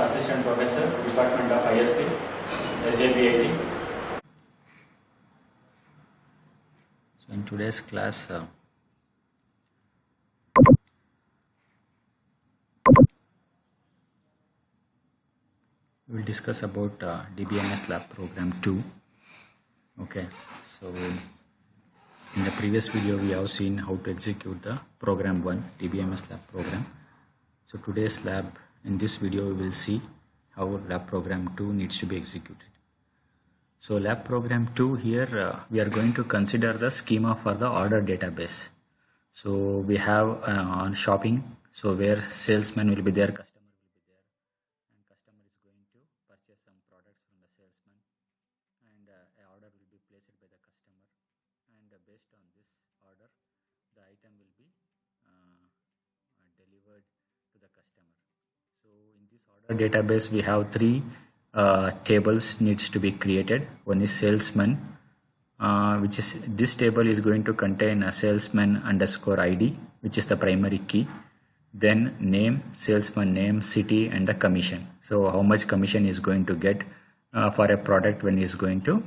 Assistant Professor, Department of ISC, SJP 80. So in today's class, we will discuss about DBMS Lab Program 2. Okay, so in the previous video we have seen how to execute the Program 1 DBMS Lab Program. So today's lab, in this video we will see how Lab Program 2 needs to be executed. So Lab Program 2 here we are going to consider the schema for the order database. So we have on shopping, so where salesman will be there, customer will be there, and customer is going to purchase some products from the salesman, and an order will be placed by the customer, and based on this order the item will be delivered to the customer. So in this order database we have three tables needs to be created. One is salesman, which is this table is going to contain a salesman underscore ID, which is the primary key. Then name, salesman name, city, and the commission. So how much commission is going to get for a product when he is going to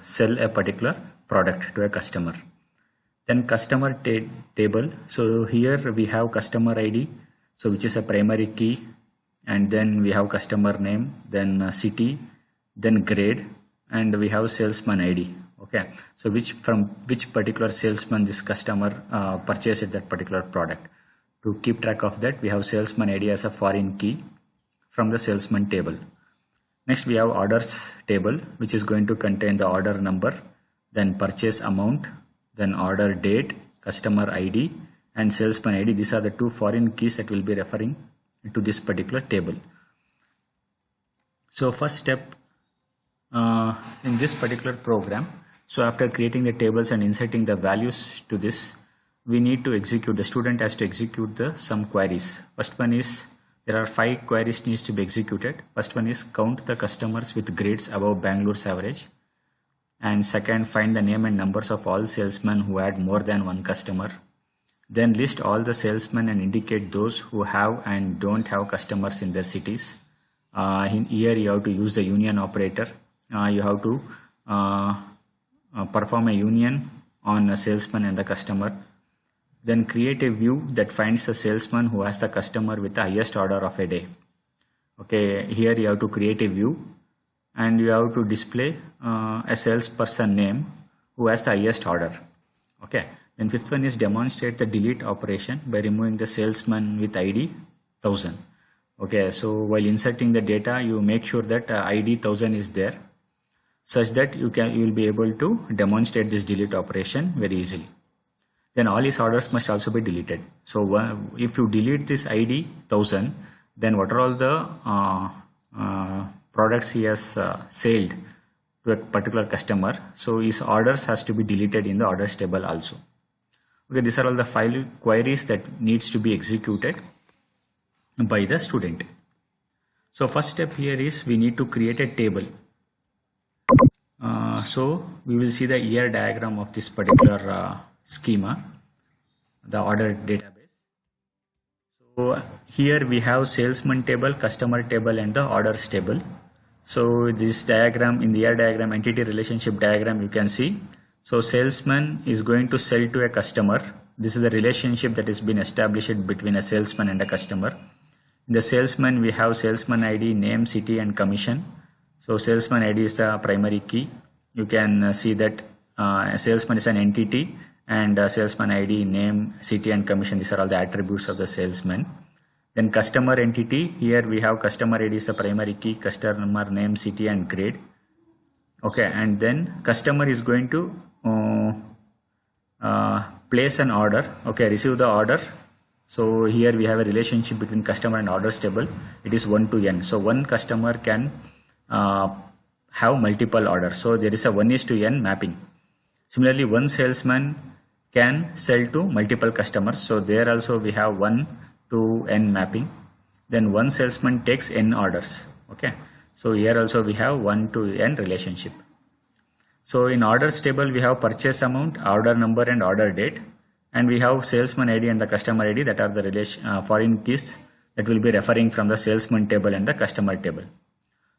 sell a particular product to a customer. Then customer table. So here we have customer ID, so which is a primary key, and then we have customer name, then city, then grade, and we have salesman ID. Okay, so from which particular salesman this customer purchased that particular product. To keep track of that, we have salesman ID as a foreign key from the salesman table. Next we have orders table, which is going to contain the order number, then purchase amount, then order date, customer ID, and salesman ID. These are the two foreign keys that will be referring to this particular table. So first step in this particular program, so after creating the tables and inserting the values to this, we need to execute, the student has to execute some queries. First one is, there are 5 queries needs to be executed. First one is count the customers with grades above Bangalore's average. And second, find the name and numbers of all salesmen who had more than one customer. Then list all the salesmen and indicate those who have and don't have customers in their cities. Here you have to use the union operator. You have to perform a union on a salesman and the customer. Then create a view that finds the salesman who has the customer with the highest order of a day. Okay, here you have to create a view and you have to display a salesperson name who has the highest order. Okay, then fifth one is demonstrate the delete operation by removing the salesman with ID 1000. Okay, so while inserting the data, you make sure that ID 1000 is there, such that you will be able to demonstrate this delete operation very easily. Then all his orders must also be deleted. So if you delete this ID 1000, then what are all the products he has sold to a particular customer, so his orders has to be deleted in the orders table also. Okay, these are all the 5 queries that needs to be executed by the student. So first step here is we need to create a table. So we will see the ER diagram of this particular schema, the order database. So here we have salesman table, customer table, and the orders table. So this diagram, in the ER diagram, entity relationship diagram, you can see. So salesman is going to sell to a customer. This is the relationship that has been established between a salesman and a customer. In the salesman, we have salesman ID, name, city, and commission. So salesman ID is the primary key. You can see that a salesman is an entity, and salesman ID, name, city, and commission, these are all the attributes of the salesman. Then customer entity, here we have customer ID is the primary key, customer name, city, and grade. Okay, and then customer is going to place an order. Okay, receive the order. So here we have a relationship between customer and orders table. It is 1 to n. So one customer can have multiple orders. So there is a 1:n mapping. Similarly, one salesman can sell to multiple customers. So there also we have 1 to n mapping. Then one salesman takes n orders. Okay, so here also we have 1 to n relationship. So in orders table we have purchase amount, order number, and order date, and we have salesman ID and the customer ID, that are the foreign keys. that will be referring from the salesman table and the customer table.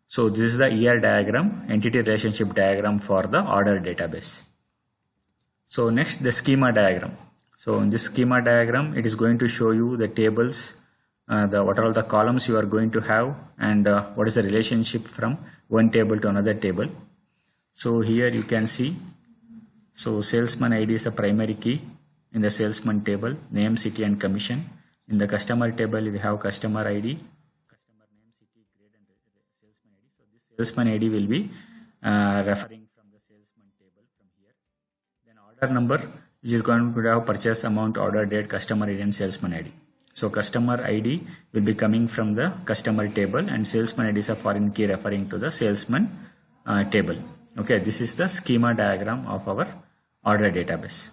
So this is the ER diagram, entity relationship diagram for the order database. So next, the schema diagram. So in this schema diagram, it is going to show you the tables, what are all the columns you are going to have, and what is the relationship from one table to another table. So here you can see, so salesman ID is a primary key in the salesman table, name, city and commission. In the customer table, we have customer ID, customer name, city, grade and salesman ID. So this salesman ID will be referring from the salesman table from here. Then order number, which is going to have purchase amount, order date, customer ID and salesman ID. So customer ID will be coming from the customer table, and salesman ID is a foreign key referring to the salesman table. Okay, this is the schema diagram of our order database.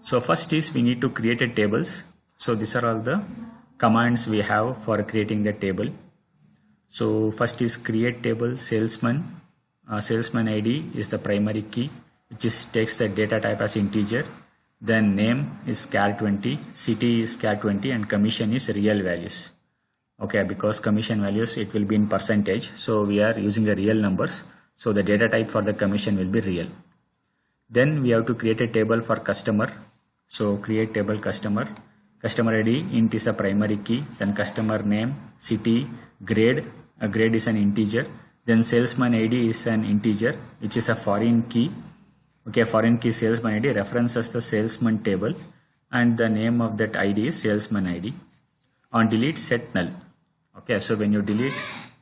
So first is we need to create a tables. So these are all the commands we have for creating the table. So first is create table salesman. Salesman ID is the primary key, which is takes the data type as integer. Then name is char 20, city is char 20, and commission is real values. Okay, because commission values, it will be in percentage. So we are using the real numbers. So the data type for the commission will be real. Then we have to create a table for customer. So create table customer. Customer ID int is a primary key. Then customer name, city, grade. A grade is an integer. Then salesman ID is an integer, which is a foreign key. Okay, foreign key salesman ID references the salesman table, and the name of that ID is salesman ID. On delete, set null. Okay, so when you delete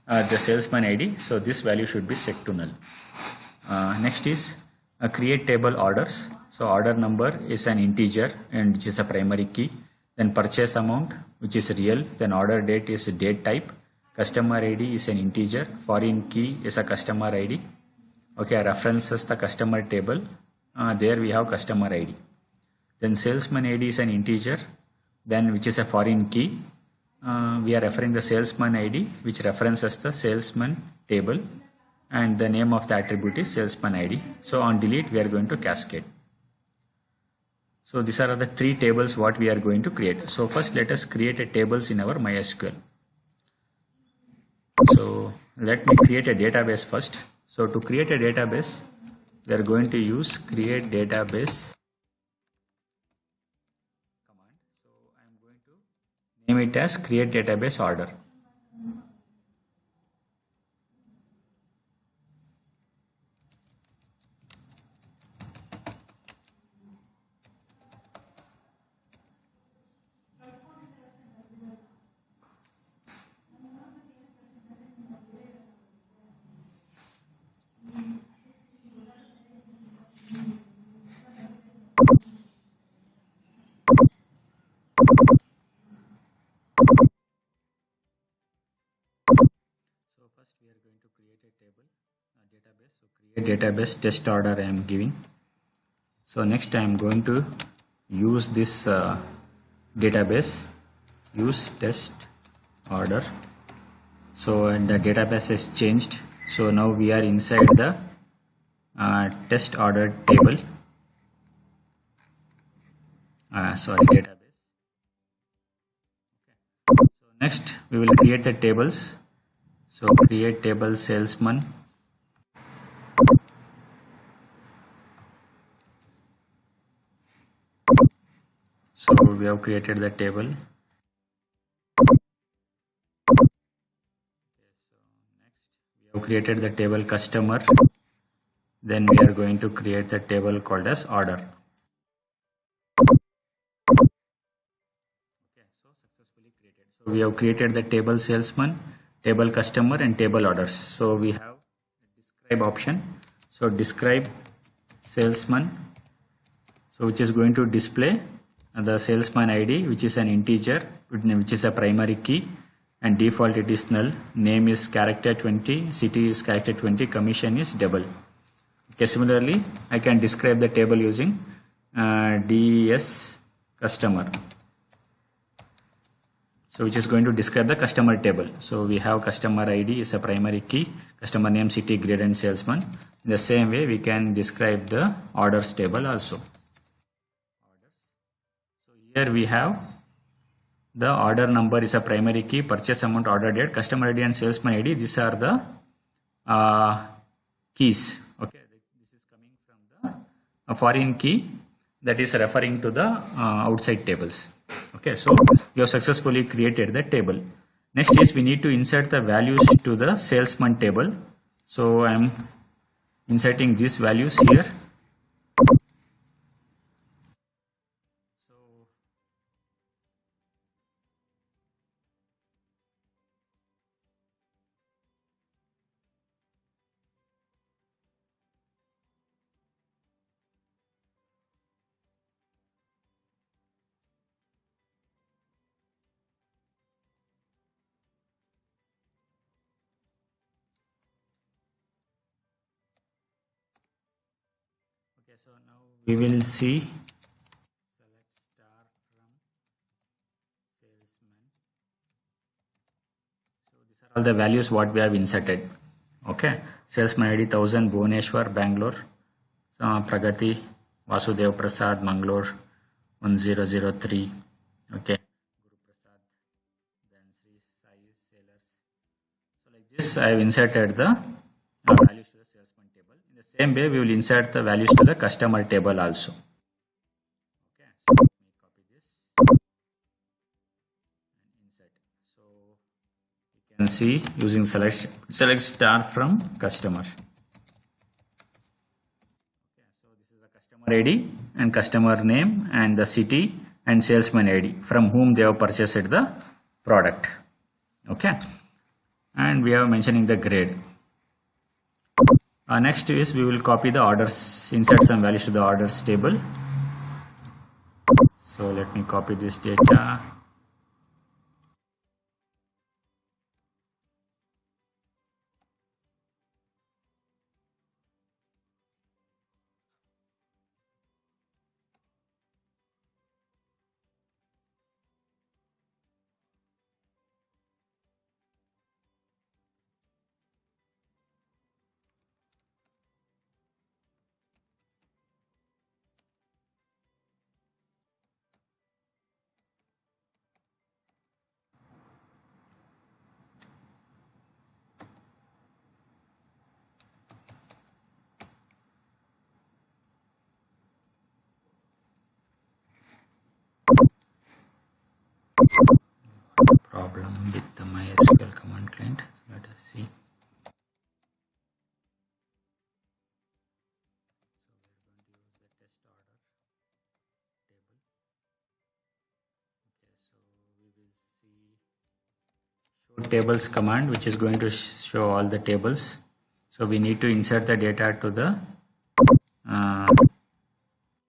the salesman ID, so this value should be set to null. Next is create table orders. So order number is an integer and which is a primary key. Then purchase amount, which is real. Then order date is a date type. Customer ID is an integer. Foreign key is a customer ID. Okay, references the customer table. There we have customer ID. Then salesman ID is an integer, then which is a foreign key. We are referring the salesman ID, which references the salesman table, and the name of the attribute is salesman ID. So on delete, we are going to cascade. So these are the three tables what we are going to create. So first, let us create a tables in our MySQL. So let me create a database first. So to create a database, we are going to use create database command. So I am going to name it as create database order. Database test order I am giving. So next I am going to use this database, use test order. So and the database is changed. So now we are inside the test order table. Database. Okay. So next we will create the tables. So create table salesman. So we have created the table. Okay, so next we have created the table customer. Then we are going to create the table called as order. Okay, so successfully created. So we have created the table salesman, table customer, and table orders. So we have a describe option. So describe salesman. So which is going to display the salesman ID, which is an integer, which is a primary key, and default it is null. Name is character 20, city is character 20, commission is double. Okay, similarly I can describe the table using DS customer. So which is going to describe the customer table. So we have customer ID is a primary key, customer name, city, grade, and salesman. In the same way we can describe the orders table also. Here we have the order number is a primary key, purchase amount, order date, customer ID and salesman ID. These are the keys. Okay, this is coming from the foreign key that is referring to the outside tables. Okay, so we have successfully created the table. Next is we need to insert the values to the salesman table. So I am inserting these values here. Okay, so now we will see select star from salesman. So these are all the values what we have inserted. Okay, salesman ID 1000 Bhubaneswar, Bangalore, Pragati, Vasudev Prasad, Mangalore 1003. Okay, Guru Prasad, Dansri, Sai, Sailors. So like this I have inserted the values to the salesman table. In the same way we will insert the values to the customer table also. Okay, so let me copy this and insert. So you can see using select star from customer. Okay, so this is the customer ID and customer name and the city and salesman ID from whom they have purchased the product. Okay, and we are mentioning the grade. Next is we will copy the orders, insert some values to the orders table. So let me copy this data. Problem with the MySQL command client. So let us see. Show tables command, which is going to show all the tables. So we need to insert the data to the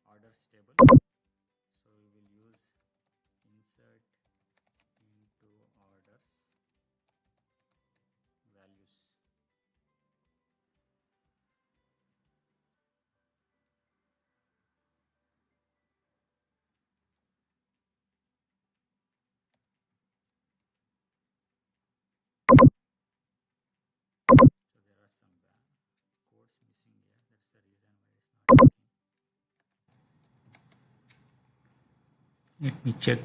orders table. So we will use insert into orders values. Let me check.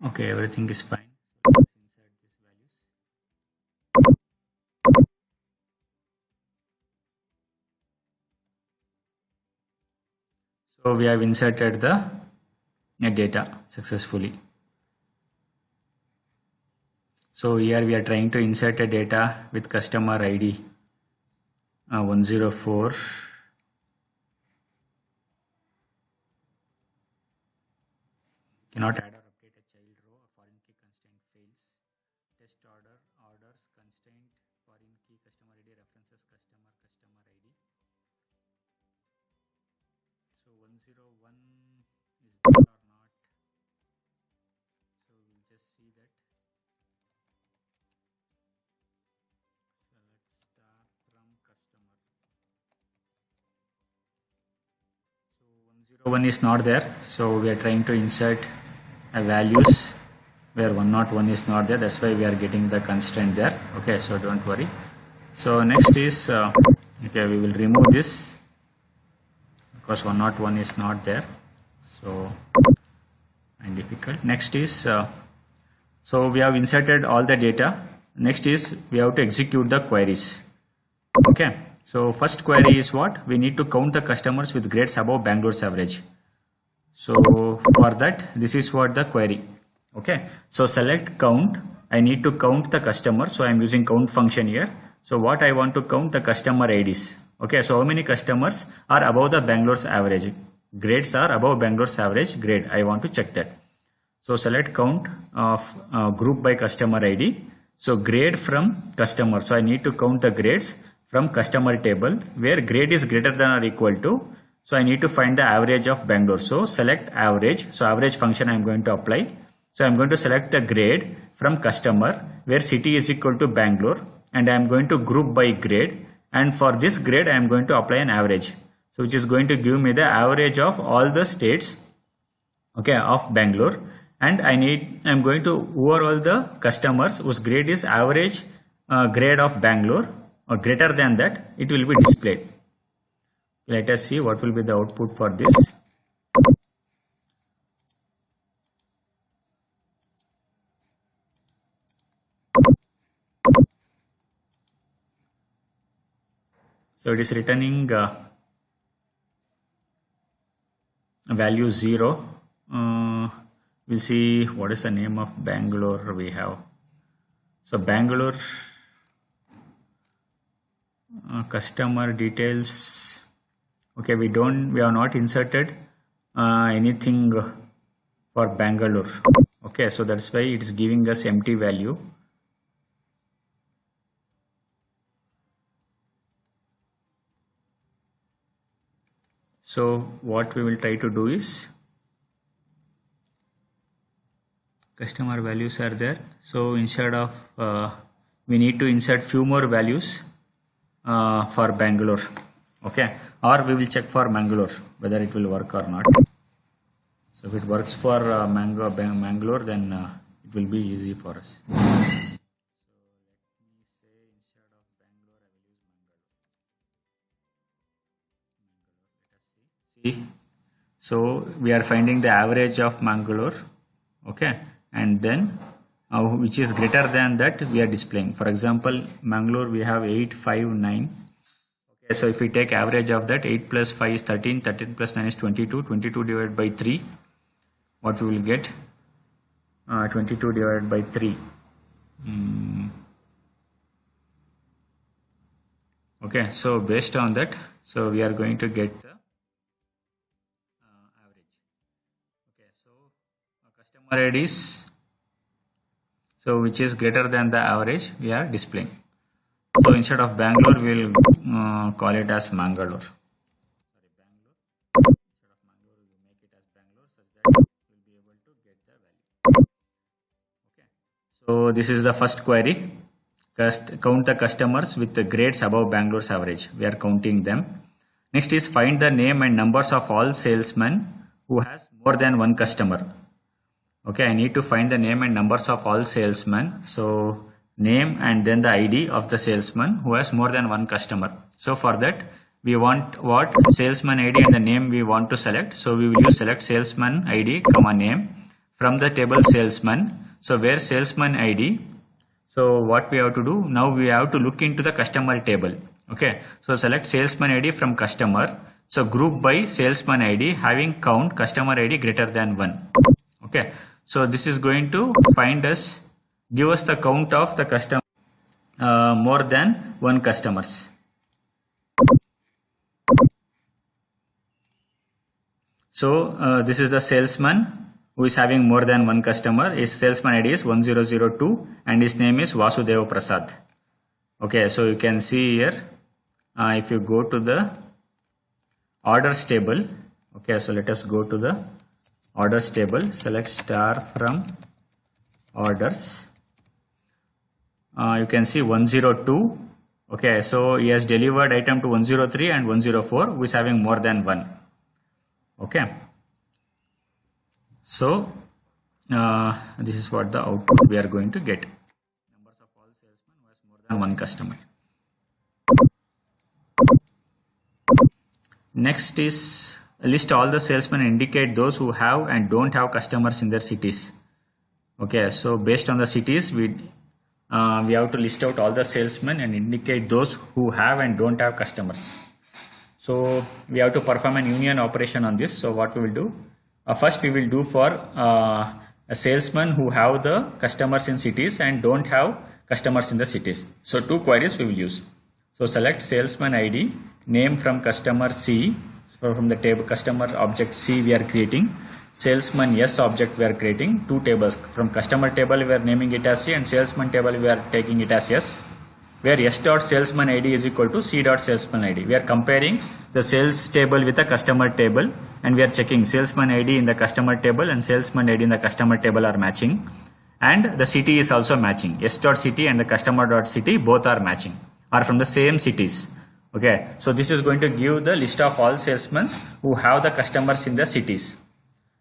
Okay, everything is fine. So let's insert these values. So we have inserted the data successfully. So here we are trying to insert a data with customer ID 104. Cannot add or update a child row. A foreign key constraint fails. Test order, orders, constraint, foreign key, customer ID, references, customer ID. So 101 is there or not? So we'll just see that. Select star from customer. So 101 is not there. So we are trying to insert values where 101 is not there. That's why we are getting the constraint there. Okay, so don't worry. So next is okay, we will remove this because 101 is not there. So and difficult. Next is so we have inserted all the data. Next is we have to execute the queries. Okay, so first query is what? We need to count the customers with grades above Bangalore's average. So for that, this is what the query. Okay, so select count. I need to count the customer, so I am using count function here. So what I want to count, the customer IDs. Okay, so how many customers are above the Bangalore's average? Grades are above Bangalore's average grade. I want to check that. So select count of group by customer ID. So grade from customer. So I need to count the grades from customer table where grade is greater than or equal to. So I need to find the average of Bangalore. So select average. So average function I am going to apply. So I am going to select the grade from customer where city is equal to Bangalore, and I am going to group by grade, and for this grade I am going to apply an average. So which is going to give me the average of all the states, okay, of Bangalore, and I am going to overall the customers whose grade is average grade of Bangalore or greater than that, it will be displayed. Let us see what will be the output for this. So it is returning value 0. We'll see what is the name of Bangalore we have. So Bangalore customer details. Okay, we have not inserted anything for Bangalore. Okay, so that's why it is giving us empty value. So what we will try to do is, customer values are there. So instead of we need to insert few more values for Bangalore. Okay, or we will check for Mangalore whether it will work or not. So if it works for Mangalore, then it will be easy for us. So let me say instead of Bangalore, I will use Mangalore. Let us see. So we are finding the average of Mangalore. Okay, and then which is greater than that we are displaying. For example, Mangalore we have 859. Okay, so if we take average of that, 8 plus 5 is 13, 13 plus 9 is 22, 22 divided by 3, what we will get? 22 divided by 3. Okay, so based on that, so we are going to get the average. Okay, so customer IDs, so which is greater than the average we are displaying. So instead of Bangalore, we will call it as Mangalore. Sorry, Bangalore. Instead of Mangalore, we will make it as Bangalore such that we will be able to get the value. Okay. So this is the first query. Count the customers with the grades above Bangalore's average. We are counting them. Next is find the name and numbers of all salesmen who has more than one customer. Okay, I need to find the name and numbers of all salesmen. So name and then the ID of the salesman who has more than one customer. So for that we want what? Salesman ID and the name we want to select. So we will use select salesman ID comma name from the table salesman. So where salesman ID, so what we have to do now, we have to look into the customer table. Okay, so select salesman ID from customer. So group by salesman ID having count customer ID greater than 1. Okay, so this is going to give us the count of the customer more than one customers. So this is the salesman who is having more than one customer. His salesman ID is 1002 and his name is Vasudeva Prasad. Okay, so you can see here if you go to the orders table. Okay, so let us go to the orders table, select star from orders. You can see 102. Okay, so he has delivered item to 103 and 104 who is having more than one. Okay, so this is what the output we are going to get. Numbers of all salesmen who has more than one customer. Next is list all the salesmen and indicate those who have and don't have customers in their cities. Okay, so based on the cities, we have to list out all the salesmen and indicate those who have and don't have customers. So we have to perform an union operation on this. So what we will do? First we will do for a salesman who have the customers in cities and don't have customers in the cities. So two queries we will use. So select salesman ID, name from customer C. So from the table customer object C we are creating. Salesman S object we are creating. Two tables. From customer table we are naming it as C and salesman table we are taking it as S. Where S dot salesman ID is equal to C dot salesman ID. We are comparing the sales table with the customer table and we are checking salesman ID in the customer table and salesman ID in the customer table are matching. And the city is also matching. S dot city and the customer dot city both are matching, are from the same cities. Okay, so this is going to give the list of all salesmen who have the customers in the cities.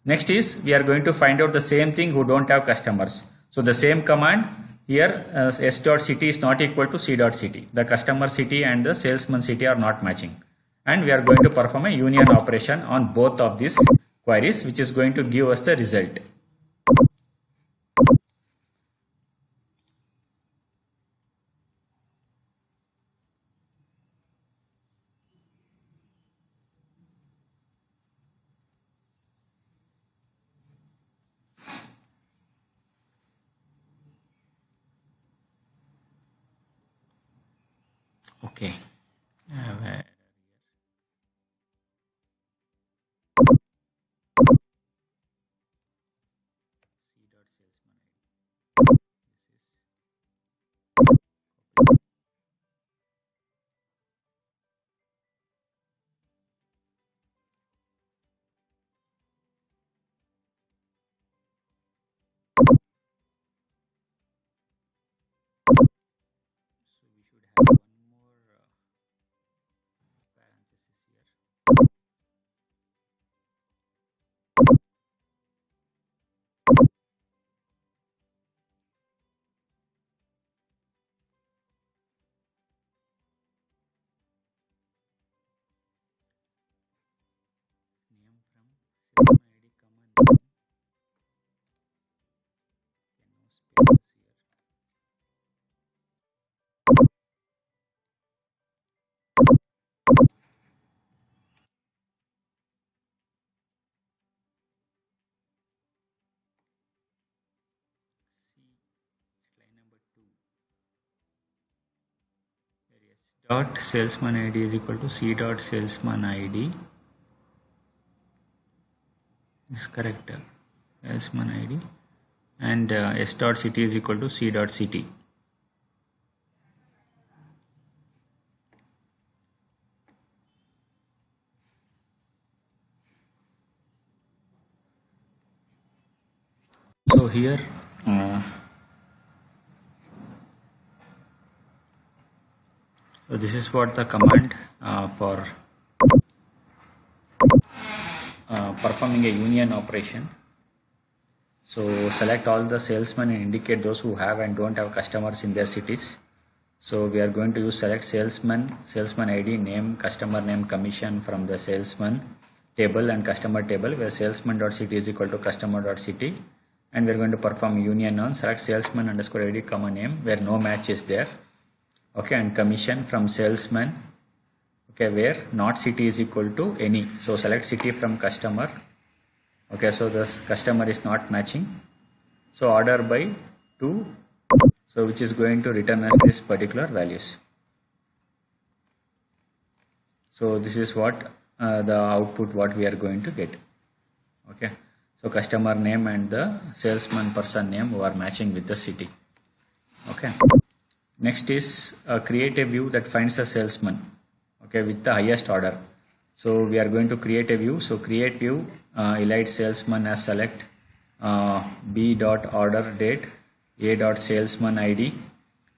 Next is we are going to find out the same thing who don't have customers. So the same command here, S dot city is not equal to C dot city. The customer city and the salesman city are not matching. And we are going to perform a union operation on both of these queries, which is going to give us the result. Okay. Dot salesman ID is equal to C dot salesman ID. This is correct. Salesman ID and S dot city is equal to C dot city. So here so this is what the command for performing a union operation. So select all the salesmen and indicate those who have and don't have customers in their cities. So we are going to use select salesman, salesman ID, name, customer name, commission from the salesman table and customer table, where salesman.city is equal to customer.city. And we are going to perform union on select salesman underscore ID comma name, where no match is there. Okay, and commission from salesman, okay, where not city is equal to any. So select city from customer. Okay, so the customer is not matching. So order by 2, so which is going to return us this particular values. So this is what the output what we are going to get. Okay, so customer name and the salesman person name who are matching with the city. Okay. Next is create a view that finds a salesman, okay, with the highest order. So we are going to create a view. So create view, elite salesman as select b dot order date, a dot salesman ID,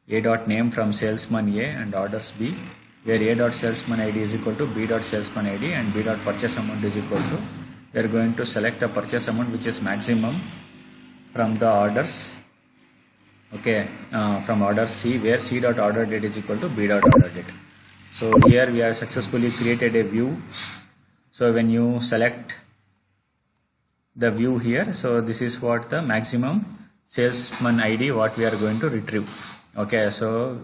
a dot name from salesman A and orders B, where a dot salesman ID is equal to b dot salesman ID and b dot purchase amount is equal to. We are going to select the purchase amount which is maximum from the orders. Okay, from order C, where C dot order date is equal to B dot order date. So here we have successfully created a view. So when you select the view here, so this is what the maximum salesman ID what we are going to retrieve. Okay, so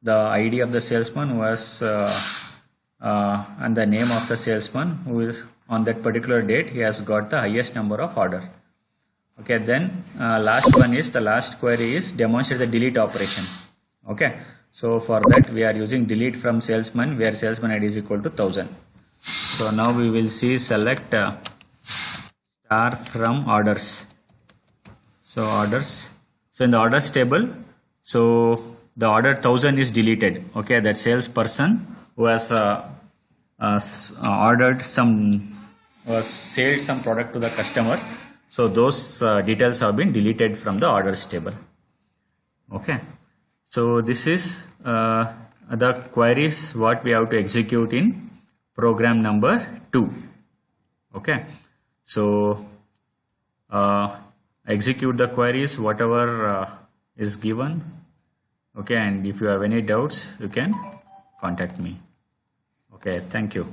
the ID of the salesman was and the name of the salesman who is on that particular date, he has got the highest number of order. Okay, then last one is the last query is demonstrate the delete operation. Okay, so for that we are using delete from salesman where salesman ID is equal to 1000. So now we will see select star from orders. So orders. So in the orders table, so the order 1000 is deleted. Okay, that salesperson who has ordered some, sold some product to the customer. So those details have been deleted from the orders table. Okay. So this is the queries what we have to execute in program number 2. Okay. So execute the queries whatever is given. Okay, and if you have any doubts you can contact me. Okay, thank you.